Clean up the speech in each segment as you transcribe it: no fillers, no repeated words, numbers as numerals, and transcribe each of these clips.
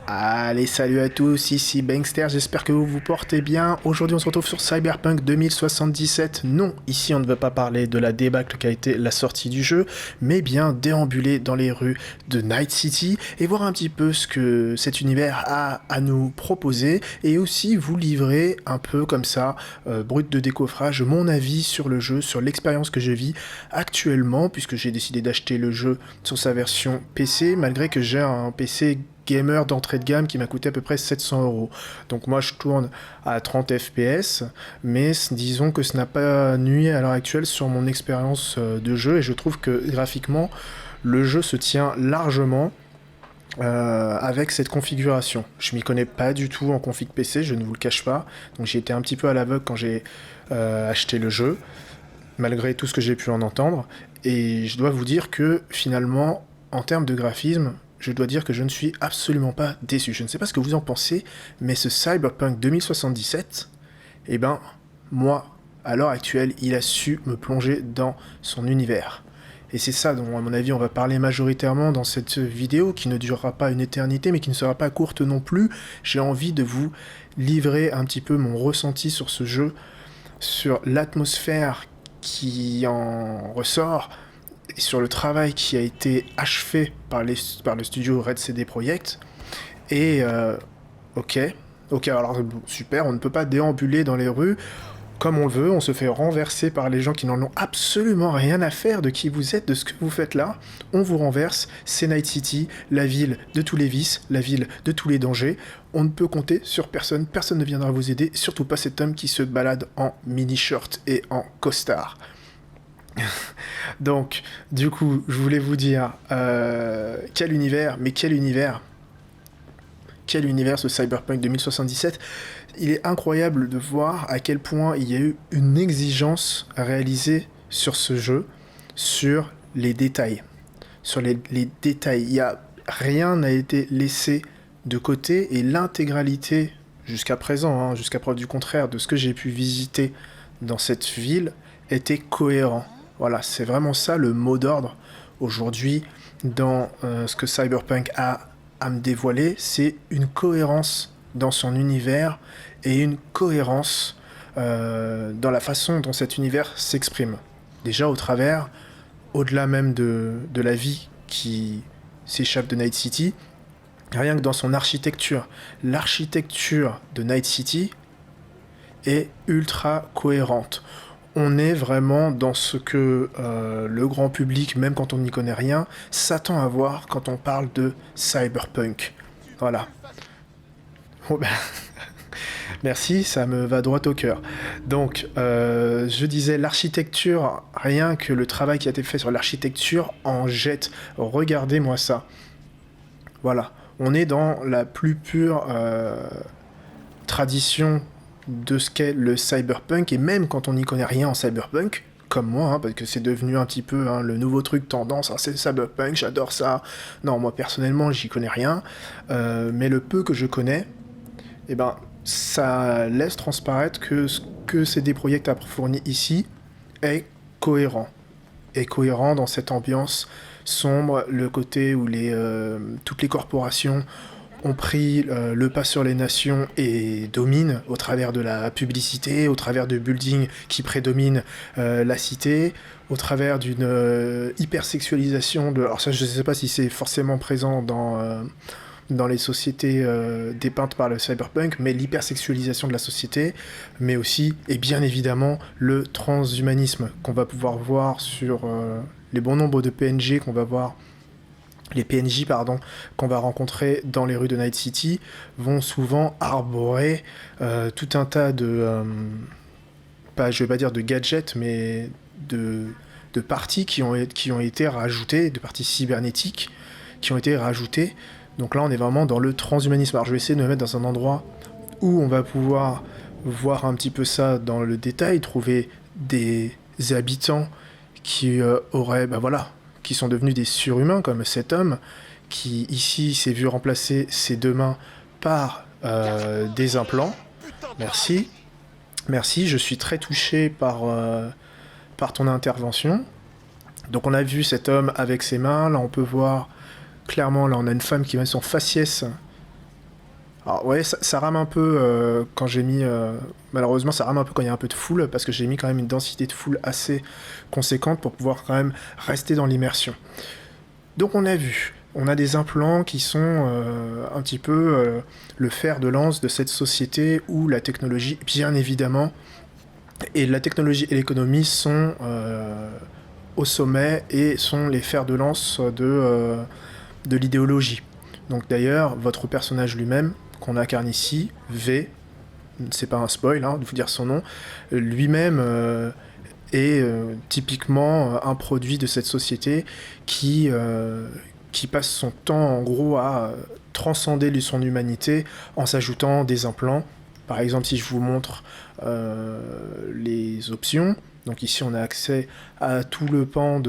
Allez, salut à tous, ici Bankster, j'espère que vous vous portez bien. Aujourd'hui, on se retrouve sur Cyberpunk 2077. Non, ici, on ne veut pas parler de la débâcle qu'a été la sortie du jeu, mais bien déambuler dans les rues de Night City et voir un petit peu ce que cet univers a à nous proposer et aussi vous livrer un peu comme ça, brut de décoffrage, mon avis sur le jeu, sur l'expérience que je vis actuellement, puisque j'ai décidé d'acheter le jeu sur sa version PC, malgré que j'ai un PC gamer d'entrée de gamme qui m'a coûté à peu près 700 €. Donc moi je tourne à 30 FPS, mais disons que ce n'a pas nui à l'heure actuelle sur mon expérience de jeu et je trouve que graphiquement le jeu se tient largement avec cette configuration. Je m'y connais pas du tout en config PC, je ne vous le cache pas, donc j'ai été un petit peu à l'aveugle quand j'ai acheté le jeu, malgré tout ce que j'ai pu en entendre, et je dois vous dire que finalement, en termes de graphisme, je dois dire que je ne suis absolument pas déçu. Je ne sais pas ce que vous en pensez, mais ce Cyberpunk 2077, eh ben, moi, à l'heure actuelle, il a su me plonger dans son univers. Et c'est ça dont, à mon avis, on va parler majoritairement dans cette vidéo, qui ne durera pas une éternité, mais qui ne sera pas courte non plus. J'ai envie de vous livrer un petit peu mon ressenti sur ce jeu, sur l'atmosphère qui en ressort, et sur le travail qui a été achevé par le studio Red CD Projekt. Et ok, alors super, on ne peut pas déambuler dans les rues comme on le veut, on se fait renverser par les gens qui n'en ont absolument rien à faire de qui vous êtes, de ce que vous faites là. On vous renverse, c'est Night City, la ville de tous les vices, la ville de tous les dangers. On ne peut compter sur personne, personne ne viendra vous aider, surtout pas cet homme qui se balade en mini-short et en costard. Donc, du coup, je voulais vous dire, quel univers, mais quel univers ce Cyberpunk 2077. Il est incroyable de voir à quel point il y a eu une exigence réalisée sur ce jeu, sur les détails. Sur les détails, rien n'a été laissé de côté et l'intégralité, jusqu'à présent, jusqu'à preuve du contraire, de ce que j'ai pu visiter dans cette ville, était cohérent. Voilà, c'est vraiment ça le mot d'ordre aujourd'hui dans ce que Cyberpunk a à me dévoiler, c'est une cohérence dans son univers et une cohérence dans la façon dont cet univers s'exprime. Déjà au-delà même de la vie qui s'échappe de Night City, rien que dans son architecture. L'architecture de Night City est ultra cohérente. On est vraiment dans ce que le grand public, même quand on n'y connaît rien, s'attend à voir quand on parle de cyberpunk. Voilà. Oh ben, merci, ça me va droit au cœur. Donc, je disais, l'architecture, rien que le travail qui a été fait sur l'architecture en jette. Regardez-moi ça. Voilà. On est dans la plus pure tradition de ce qu'est le cyberpunk, et même quand on n'y connaît rien en cyberpunk, comme moi, parce que c'est devenu un petit peu le nouveau truc tendance, c'est cyberpunk, j'adore ça. Non, moi personnellement, j'y connais rien, mais le peu que je connais, eh ben, ça laisse transparaître que ce que CD Projekt a fourni ici est cohérent. Est cohérent dans cette ambiance sombre, le côté où toutes les corporations ont pris le pas sur les nations et dominent au travers de la publicité, au travers de buildings qui prédominent la cité, au travers d'une hypersexualisation de... Alors ça, je ne sais pas si c'est forcément présent dans les sociétés dépeintes par le cyberpunk, mais l'hypersexualisation de la société, mais aussi, et bien évidemment, le transhumanisme qu'on va pouvoir voir sur les bons nombres de PNG qu'on va voir. Les PNJ, qu'on va rencontrer dans les rues de Night City vont souvent arborer tout un tas de... je vais pas dire de gadgets, mais de parties qui ont été rajoutées, de parties cybernétiques qui ont été rajoutées. Donc là, on est vraiment dans le transhumanisme. Alors je vais essayer de me mettre dans un endroit où on va pouvoir voir un petit peu ça dans le détail, trouver des habitants qui auraient... qui sont devenus des surhumains, comme cet homme, qui ici s'est vu remplacer ses deux mains par des implants. Merci. Merci, je suis très touché par ton intervention. Donc on a vu cet homme avec ses mains, là on peut voir clairement, là on a une femme qui met son faciès Alors ouais, ça rame un peu quand j'ai mis... malheureusement, ça rame un peu quand il y a un peu de foule, parce que j'ai mis quand même une densité de foule assez conséquente pour pouvoir quand même rester dans l'immersion. Donc on a vu, on a des implants qui sont un petit peu le fer de lance de cette société où la technologie, bien évidemment, et la technologie et l'économie sont au sommet et sont les fers de lance de l'idéologie. Donc d'ailleurs, votre personnage lui-même, qu'on incarne ici, V, c'est pas un spoil de vous dire son nom, lui-même est typiquement un produit de cette société qui passe son temps en gros à transcender son humanité en s'ajoutant des implants. Par exemple, si je vous montre les options, donc ici on a accès à tout le pan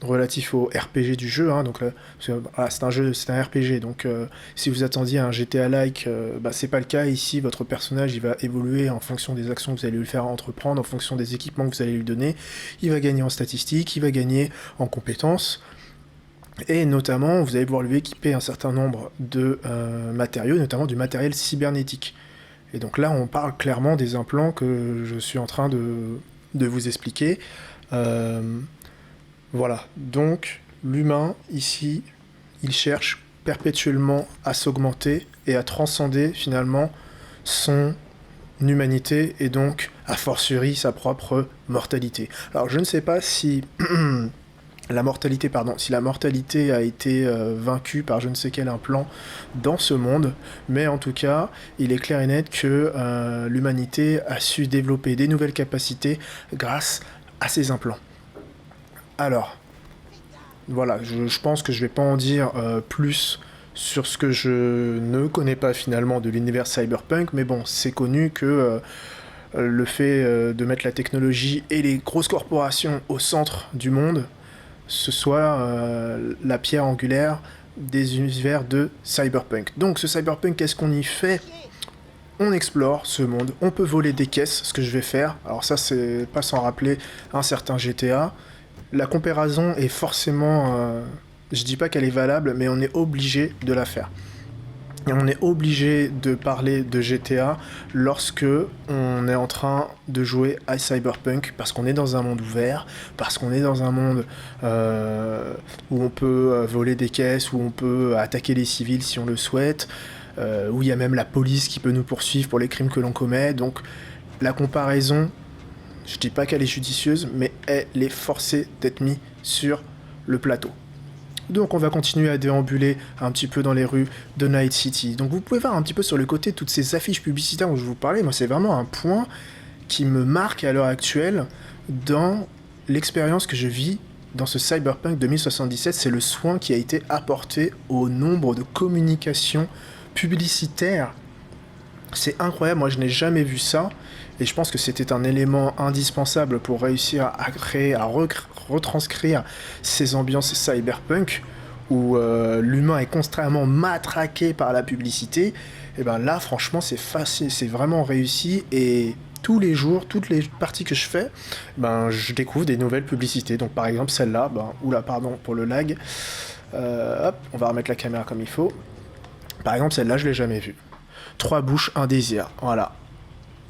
relatif au RPG du jeu, donc là, c'est un jeu, c'est un RPG, donc si vous attendiez à un GTA-like, c'est pas le cas. Ici, votre personnage, il va évoluer en fonction des actions que vous allez lui faire entreprendre, en fonction des équipements que vous allez lui donner, il va gagner en statistiques, il va gagner en compétences, et notamment, vous allez pouvoir lui équiper un certain nombre de matériaux, notamment du matériel cybernétique. Et donc là, on parle clairement des implants que je suis en train de vous expliquer. Voilà, donc l'humain, ici, il cherche perpétuellement à s'augmenter et à transcender finalement son humanité et donc, a fortiori, sa propre mortalité. Alors je ne sais pas si la mortalité a été vaincue par je ne sais quel implant dans ce monde, mais en tout cas, il est clair et net que l'humanité a su développer des nouvelles capacités grâce à ces implants. Alors, voilà, je pense que je vais pas en dire plus sur ce que je ne connais pas finalement de l'univers cyberpunk, mais bon, c'est connu que le fait de mettre la technologie et les grosses corporations au centre du monde, ce soit la pierre angulaire des univers de cyberpunk. Donc ce cyberpunk, qu'est-ce qu'on y fait ? On explore ce monde, on peut voler des caisses, ce que je vais faire. Alors ça, c'est pas sans rappeler un certain GTA. La comparaison est forcément... je dis pas qu'elle est valable, mais on est obligé de la faire. Et on est obligé de parler de GTA lorsque on est en train de jouer à Cyberpunk, parce qu'on est dans un monde ouvert, parce qu'on est dans un monde où on peut voler des caisses, où on peut attaquer les civils si on le souhaite, où il y a même la police qui peut nous poursuivre pour les crimes que l'on commet. Donc la comparaison, je dis pas qu'elle est judicieuse, mais elle est forcée d'être mise sur le plateau. Donc on va continuer à déambuler un petit peu dans les rues de Night City. Donc vous pouvez voir un petit peu sur le côté toutes ces affiches publicitaires dont je vous parlais. Moi, c'est vraiment un point qui me marque à l'heure actuelle dans l'expérience que je vis dans ce Cyberpunk 2077. C'est le soin qui a été apporté au nombre de communications publicitaires. C'est incroyable, moi je n'ai jamais vu ça. Et je pense que c'était un élément indispensable pour réussir à créer, à retranscrire ces ambiances cyberpunk où l'humain est constamment matraqué par la publicité. Et ben là, franchement, c'est facile, c'est vraiment réussi. Et tous les jours, toutes les parties que je fais, je découvre des nouvelles publicités. Donc par exemple celle-là, oula, pardon pour le lag. Hop, on va remettre la caméra comme il faut. Par exemple celle-là, je l'ai jamais vue. 3 bouches, un désir. Voilà.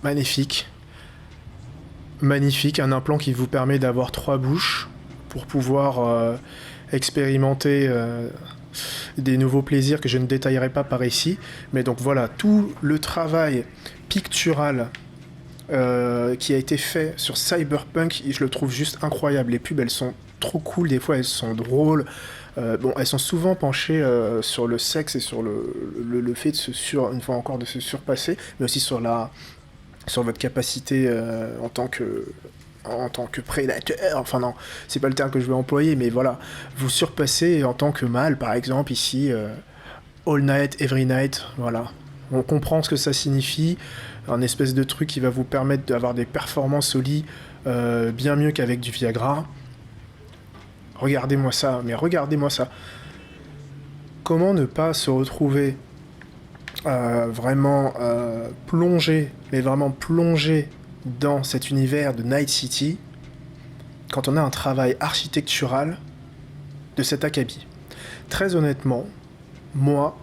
Magnifique. Magnifique, un implant qui vous permet d'avoir 3 bouches pour pouvoir expérimenter des nouveaux plaisirs que je ne détaillerai pas par ici. Mais donc voilà, tout le travail pictural qui a été fait sur Cyberpunk, je le trouve juste incroyable. Les pubs, elles sont trop cool, des fois elles sont drôles. Elles sont souvent penchées sur le sexe et sur le fait de une fois encore de se surpasser, mais aussi sur votre capacité en tant que prédateur, enfin non, c'est pas le terme que je vais employer, mais voilà, vous surpassez en tant que mâle, par exemple, ici, all night, every night, voilà. On comprend ce que ça signifie, un espèce de truc qui va vous permettre d'avoir des performances au lit bien mieux qu'avec du Viagra. Regardez-moi ça, mais regardez-moi ça. Comment ne pas se retrouver vraiment plongé, mais vraiment plongé dans cet univers de Night City quand on a un travail architectural de cet acabit. Très honnêtement, moi,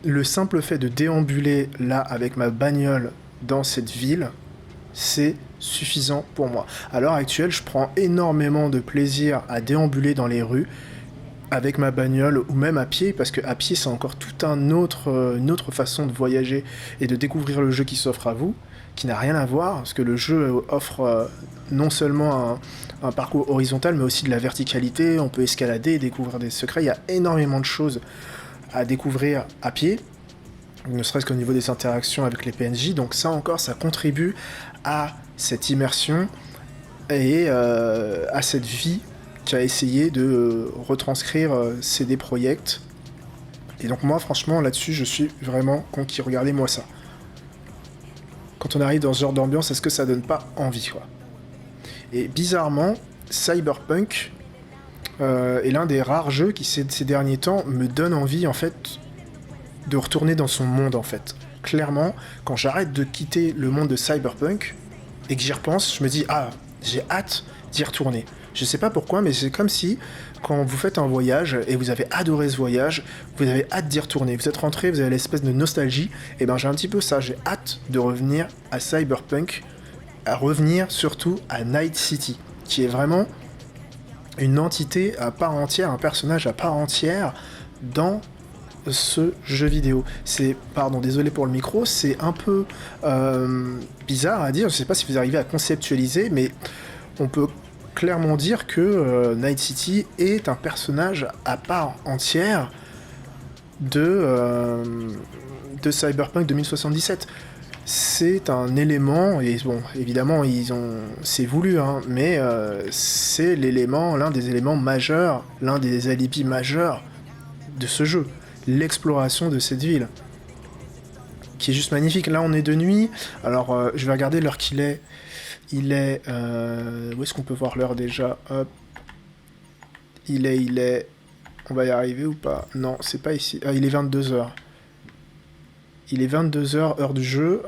le simple fait de déambuler là avec ma bagnole dans cette ville, c'est suffisant pour moi. À l'heure actuelle, je prends énormément de plaisir à déambuler dans les rues avec ma bagnole ou même à pied, parce que à pied c'est encore tout une autre façon de voyager et de découvrir le jeu qui s'offre à vous, qui n'a rien à voir, parce que le jeu offre non seulement un parcours horizontal, mais aussi de la verticalité, on peut escalader, découvrir des secrets, il y a énormément de choses à découvrir à pied, ne serait-ce qu'au niveau des interactions avec les PNJ, donc ça encore, ça contribue à cette immersion et à cette vie qu'a essayé de retranscrire CD Projekt. Et donc moi, franchement, là-dessus, je suis vraiment conquis. Regardez-moi ça. Quand on arrive dans ce genre d'ambiance, est-ce que ça donne pas envie, quoi? Et bizarrement, Cyberpunk est l'un des rares jeux qui, ces derniers temps, me donne envie, en fait, de retourner dans son monde, en fait. Clairement, quand j'arrête de quitter le monde de Cyberpunk et que j'y repense, je me dis, ah, j'ai hâte d'y retourner. Je sais pas pourquoi, mais c'est comme si, quand vous faites un voyage, et vous avez adoré ce voyage, vous avez hâte d'y retourner. Vous êtes rentré, vous avez l'espèce de nostalgie, et ben j'ai un petit peu ça, j'ai hâte de revenir à Cyberpunk, à revenir surtout à Night City, qui est vraiment une entité à part entière, un personnage à part entière dans ce jeu vidéo. C'est, pardon, désolé pour le micro, c'est un peu bizarre à dire, je sais pas si vous arrivez à conceptualiser, mais on peut clairement dire que Night City est un personnage à part entière de Cyberpunk 2077. C'est un élément, et bon, évidemment, c'est voulu, hein, mais c'est l'un des éléments majeurs, l'un des alibis majeurs de ce jeu, l'exploration de cette ville, qui est juste magnifique. Là, on est de nuit, alors je vais regarder l'heure qu'il est. Il est... où est-ce qu'on peut voir l'heure déjà? Hop. Il est... On va y arriver ou pas? Non, c'est pas ici. Ah, il est 22h. Il est 22h, heure du jeu.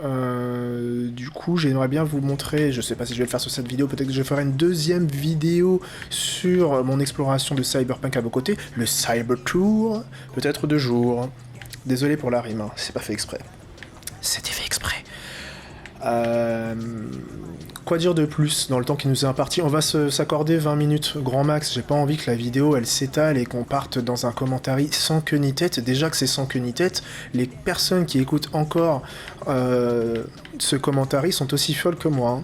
Du coup, j'aimerais bien vous montrer... Je sais pas si je vais le faire sur cette vidéo. Peut-être que je ferai une deuxième vidéo sur mon exploration de Cyberpunk à vos côtés. Le Cyber Tour. Peut-être de jour. Désolé pour la rime, hein. C'est pas fait exprès. C'était fait exprès. Quoi dire de plus dans le temps qui nous est imparti? On va s'accorder 20 minutes grand max. J'ai pas envie que la vidéo elle s'étale et qu'on parte dans un commentary sans queue ni tête. Déjà que c'est sans queue ni tête, les personnes qui écoutent encore ce commentary sont aussi folles que moi, hein.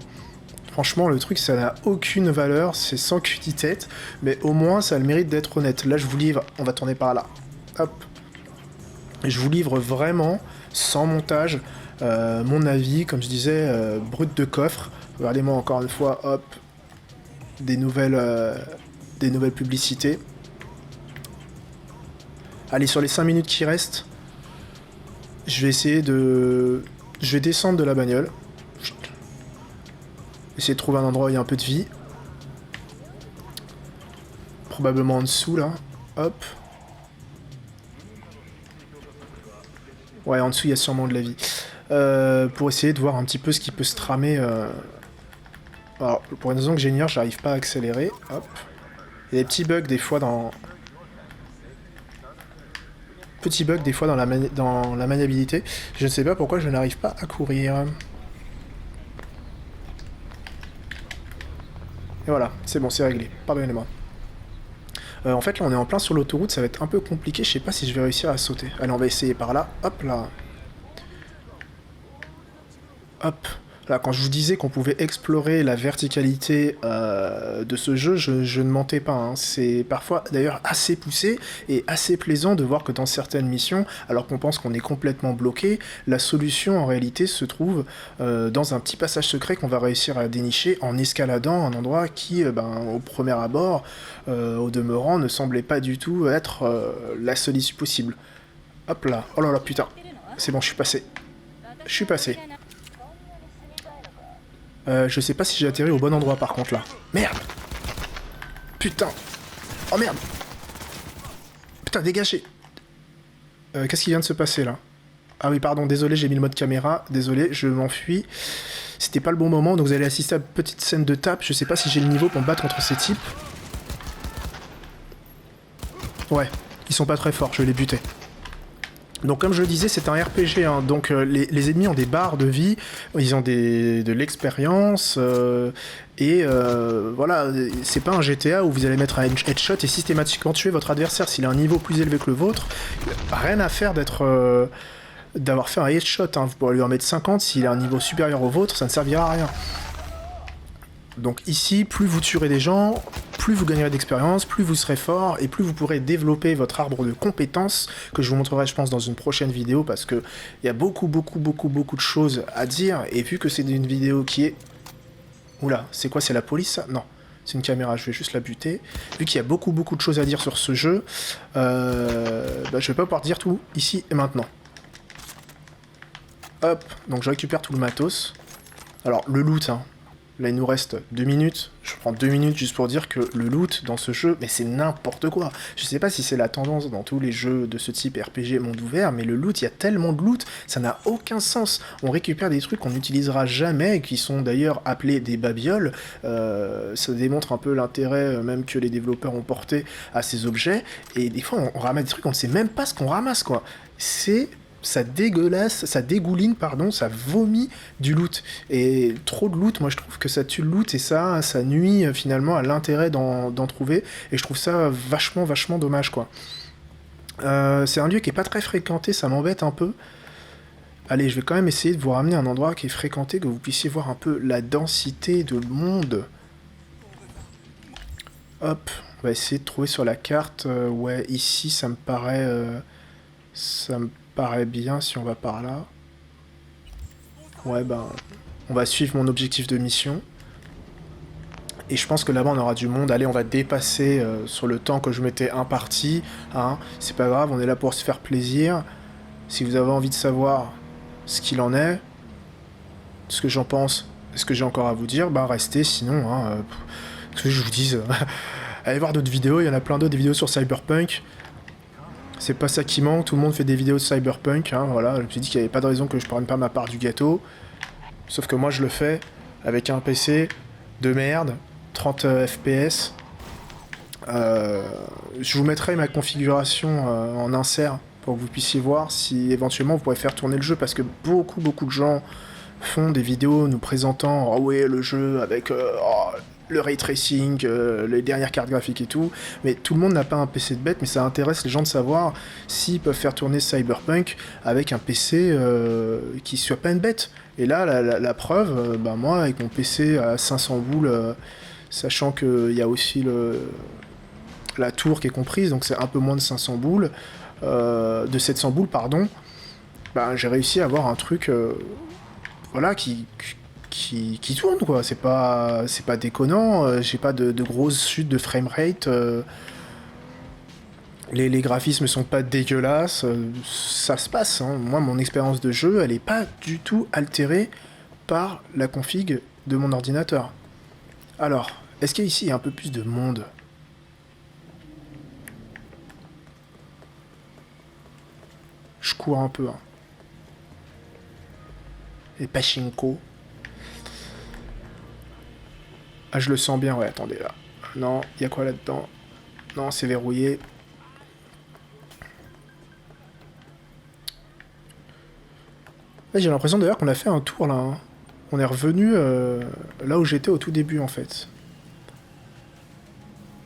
Franchement, le truc, ça n'a aucune valeur, c'est sans queue ni tête, mais au moins ça a le mérite d'être honnête. Là, je vous livre, on va tourner par là. Hop. Je vous livre vraiment, sans montage, mon avis, comme je disais, brut de coffre. Regardez-moi encore une fois, hop, des nouvelles publicités. Allez, sur les 5 minutes qui restent, je vais descendre de la bagnole. Essayer de trouver un endroit où il y a un peu de vie. Probablement en dessous, là. Hop. Ouais, en dessous, il y a sûrement de la vie. Pour essayer de voir un petit peu ce qui peut se tramer. Alors, pour une raison que j'ignore, j'arrive pas à accélérer. Hop. Il y a des petits bugs des fois dans... dans la maniabilité. Je ne sais pas pourquoi je n'arrive pas à courir. Et voilà, c'est bon, c'est réglé. Pardonnez-moi. En fait, là, on est en plein sur l'autoroute, ça va être un peu compliqué. Je sais pas si je vais réussir à sauter. Allez, on va essayer par là. Hop, là. Hop. Là, quand je vous disais qu'on pouvait explorer la verticalité de ce jeu, je ne mentais pas, hein. C'est parfois d'ailleurs assez poussé et assez plaisant de voir que dans certaines missions, alors qu'on pense qu'on est complètement bloqué, la solution en réalité se trouve dans un petit passage secret qu'on va réussir à dénicher en escaladant un endroit qui, au premier abord, au demeurant, ne semblait pas du tout être la seule issue possible. Hop là, oh là là, putain, c'est bon, je suis passé. Je suis passé. Je sais pas si j'ai atterri au bon endroit par contre là. Merde! Putain! Oh merde! Putain, dégagez! Qu'est-ce qui vient de se passer là? Ah oui, pardon, désolé, j'ai mis le mode caméra. Désolé, je m'enfuis. C'était pas le bon moment, donc vous allez assister à une petite scène de tape. Je sais pas si j'ai le niveau pour me battre contre ces types. Ouais, ils sont pas très forts, je vais les buter. Donc comme je le disais, c'est un RPG, hein. Donc les ennemis ont des barres de vie, ils ont de l'expérience, voilà, c'est pas un GTA où vous allez mettre un headshot et systématiquement tuer votre adversaire s'il a un niveau plus élevé que le vôtre. Rien à faire d'avoir fait un headshot, hein. Vous pourrez lui en mettre 50, s'il a un niveau supérieur au vôtre, ça ne servira à rien. Donc ici, plus vous tuerez des gens, plus vous gagnerez d'expérience, plus vous serez fort, et plus vous pourrez développer votre arbre de compétences, que je vous montrerai je pense dans une prochaine vidéo, parce que il y a beaucoup de choses à dire, et vu que c'est une vidéo qui est... Oula, c'est quoi, c'est la police ça? Non, c'est une caméra, je vais juste la buter. Vu qu'il y a beaucoup de choses à dire sur ce jeu, je vais pas pouvoir dire tout ici et maintenant. Hop, donc je récupère tout le matos. Alors le loot, hein. Là, il nous reste 2 minutes. Je prends 2 minutes juste pour dire que le loot dans ce jeu, mais c'est n'importe quoi. Je sais pas si c'est la tendance dans tous les jeux de ce type RPG monde ouvert, mais le loot, il y a tellement de loot, ça n'a aucun sens. On récupère des trucs qu'on n'utilisera jamais, qui sont d'ailleurs appelés des babioles. Ça démontre un peu l'intérêt même que les développeurs ont porté à ces objets. Et des fois, on ramasse des trucs, on ne sait même pas ce qu'on ramasse, quoi. Ça dégueulasse, ça dégouline, pardon, ça vomit du loot. Et trop de loot, moi je trouve que ça tue le loot et ça nuit finalement à l'intérêt d'en trouver. Et je trouve ça vachement dommage, quoi. C'est un lieu qui est pas très fréquenté, ça m'embête un peu. Allez, je vais quand même essayer de vous ramener à un endroit qui est fréquenté, que vous puissiez voir un peu la densité de monde. Hop, on va essayer de trouver sur la carte. Ouais, ici ça me paraît... ça me paraît bien si on va par là. Ouais, ben, on va suivre mon objectif de mission. Et je pense que là-bas, on aura du monde. Allez, on va dépasser sur le temps que je m'étais imparti. Hein. C'est pas grave, on est là pour se faire plaisir. Si vous avez envie de savoir ce qu'il en est, ce que j'en pense, ce que j'ai encore à vous dire, bah restez. Sinon, hein, ce que je vous dise, allez voir d'autres vidéos. Il y en a plein d'autres, des vidéos sur Cyberpunk. C'est pas ça qui manque, tout le monde fait des vidéos de Cyberpunk, hein, voilà, je me suis dit qu'il n'y avait pas de raison que je prenne pas ma part du gâteau. Sauf que moi je le fais avec un PC de merde, 30 FPS. Je vous mettrai ma configuration en insert pour que vous puissiez voir si éventuellement vous pourrez faire tourner le jeu, parce que beaucoup de gens font des vidéos nous présentant oh ouais le jeu avec le ray tracing, les dernières cartes graphiques et tout, mais tout le monde n'a pas un PC de bête, mais ça intéresse les gens de savoir s'ils peuvent faire tourner Cyberpunk avec un PC qui soit pas une bête. Et là, la preuve, bah moi, avec mon PC à 500 boules, sachant qu'il y a aussi la tour qui est comprise, donc c'est un peu moins de 500 boules, de 700 boules, pardon, bah, j'ai réussi à avoir un truc voilà, qui tourne, quoi. C'est pas déconnant, j'ai pas de grosses chutes de framerate, les graphismes sont pas dégueulasses, ça se passe, hein. Moi, mon expérience de jeu, elle est pas du tout altérée par la config de mon ordinateur. Alors, est-ce qu'ici, il y a un peu plus de monde? Je cours un peu, hein. Et Pachinko. Ah, je le sens bien, ouais, attendez, là. Non, il y a quoi là-dedans? Non, c'est verrouillé. Ouais, j'ai l'impression d'ailleurs qu'on a fait un tour, là. Hein. On est revenu là où j'étais au tout début, en fait.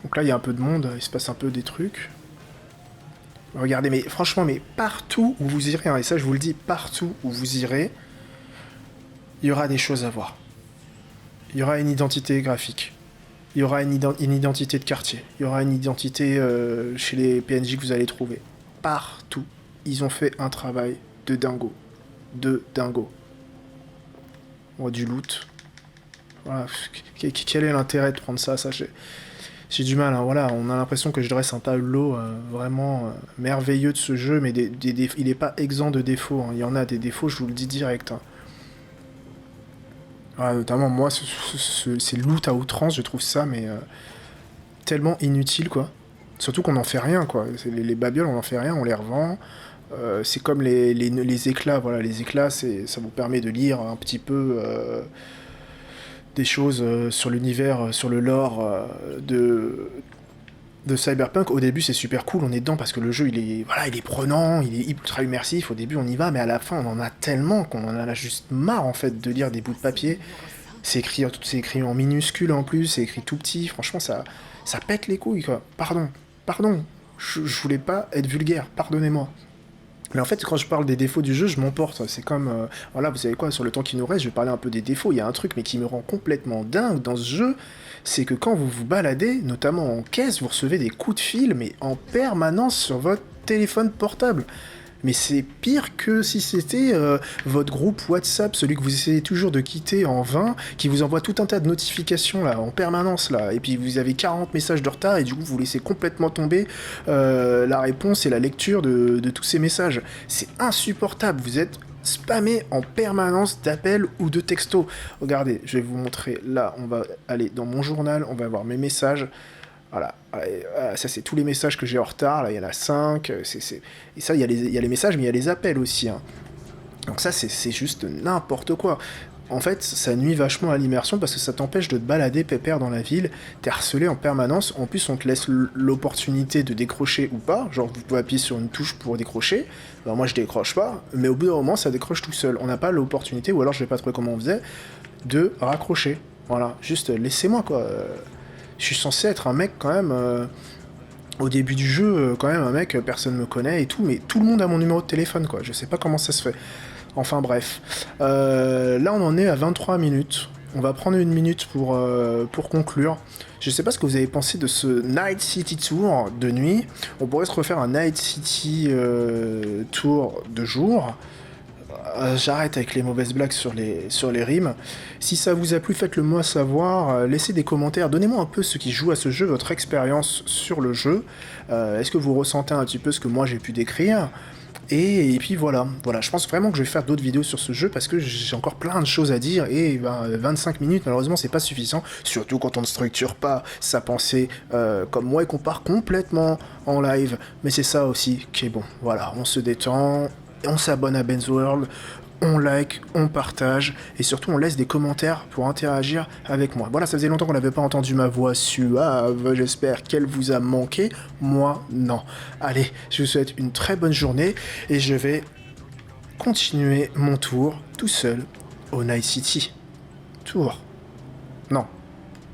Donc là, il y a un peu de monde, il se passe un peu des trucs. Regardez, mais franchement, mais partout où vous irez, hein, et ça je vous le dis, partout où vous irez, il y aura des choses à voir. Il y aura une identité graphique. Il y aura une identité de quartier. Il y aura une identité chez les PNJ que vous allez trouver. Partout. Ils ont fait un travail de dingo. De dingo. On voit du loot. Voilà. Quel est l'intérêt de prendre ça, j'ai du mal, hein. Voilà, on a l'impression que je dresse un tableau vraiment merveilleux de ce jeu, mais il n'est pas exempt de défauts, hein. Il y en a des défauts, je vous le dis direct, hein. Ah, notamment, moi, c'est loot à outrance, je trouve ça, mais tellement inutile, quoi. Surtout qu'on n'en fait rien, quoi. Les babioles, on n'en fait rien, on les revend. C'est comme les éclats, voilà, les éclats, ça vous permet de lire un petit peu des choses sur l'univers, sur le lore de Cyberpunk. Au début, c'est super cool, on est dedans parce que le jeu, il est prenant, il est ultra immersif. Au début, on y va, mais à la fin, on en a tellement qu'on en a juste marre, en fait, de lire des bouts de papier. C'est écrit en minuscule en plus, c'est écrit tout petit. Franchement, ça pète les couilles, quoi. Pardon. Je voulais pas être vulgaire, pardonnez-moi. Mais en fait, quand je parle des défauts du jeu, je m'emporte. C'est comme, voilà, vous savez quoi, sur le temps qui nous reste, je vais parler un peu des défauts. Il y a un truc, mais qui me rend complètement dingue dans ce jeu, c'est que quand vous vous baladez, notamment en caisse, vous recevez des coups de fil, mais en permanence sur votre téléphone portable. Mais c'est pire que si c'était votre groupe WhatsApp, celui que vous essayez toujours de quitter en vain, qui vous envoie tout un tas de notifications là, en permanence, là, et puis vous avez 40 messages de retard, et du coup vous laissez complètement tomber la réponse et la lecture de tous ces messages. C'est insupportable, vous êtes spammé en permanence d'appels ou de textos. Regardez, je vais vous montrer, là, on va aller dans mon journal, on va voir mes messages. Voilà, ça c'est tous les messages que j'ai en retard, là il y en a 5, et ça il y a les messages mais il y a les appels aussi, hein. Donc ça c'est juste n'importe quoi. En fait ça nuit vachement à l'immersion parce que ça t'empêche de te balader pépère dans la ville, t'es harcelé en permanence, en plus on te laisse l'opportunité de décrocher ou pas, genre vous pouvez appuyer sur une touche pour décrocher, alors moi je décroche pas, mais au bout d'un moment ça décroche tout seul, on n'a pas l'opportunité, ou alors je vais pas trouver comment on faisait, de raccrocher, voilà, juste laissez-moi quoi. Je suis censé être un mec quand même, au début du jeu, quand même un mec, personne me connaît et tout, mais tout le monde a mon numéro de téléphone quoi, je sais pas comment ça se fait. Enfin bref. Là on en est à 23 minutes, on va prendre une minute pour conclure. Je sais pas ce que vous avez pensé de ce Night City Tour de nuit, on pourrait se refaire un Night City Tour de jour. J'arrête avec les mauvaises blagues sur les rimes. Si ça vous a plu, faites-le moi savoir. Laissez des commentaires. Donnez-moi un peu ceux qui jouent à ce jeu, votre expérience sur le jeu. Est-ce que vous ressentez un petit peu ce que moi j'ai pu décrire ? Et puis voilà, je pense vraiment que je vais faire d'autres vidéos sur ce jeu parce que j'ai encore plein de choses à dire et 25 minutes malheureusement c'est pas suffisant, surtout quand on ne structure pas sa pensée comme moi et qu'on part complètement en live, mais c'est ça aussi qui est bon, voilà, on se détend, on s'abonne à Ben's World, on like, on partage, et surtout on laisse des commentaires pour interagir avec moi. Voilà, ça faisait longtemps qu'on n'avait pas entendu ma voix suave, j'espère qu'elle vous a manqué, moi non. Allez, je vous souhaite une très bonne journée, et je vais continuer mon tour tout seul au Night City. Tour. Non.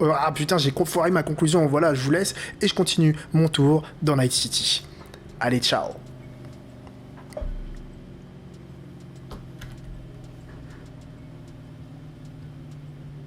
Ah putain, j'ai foiré ma conclusion, voilà, je vous laisse, et je continue mon tour dans Night City. Allez, ciao.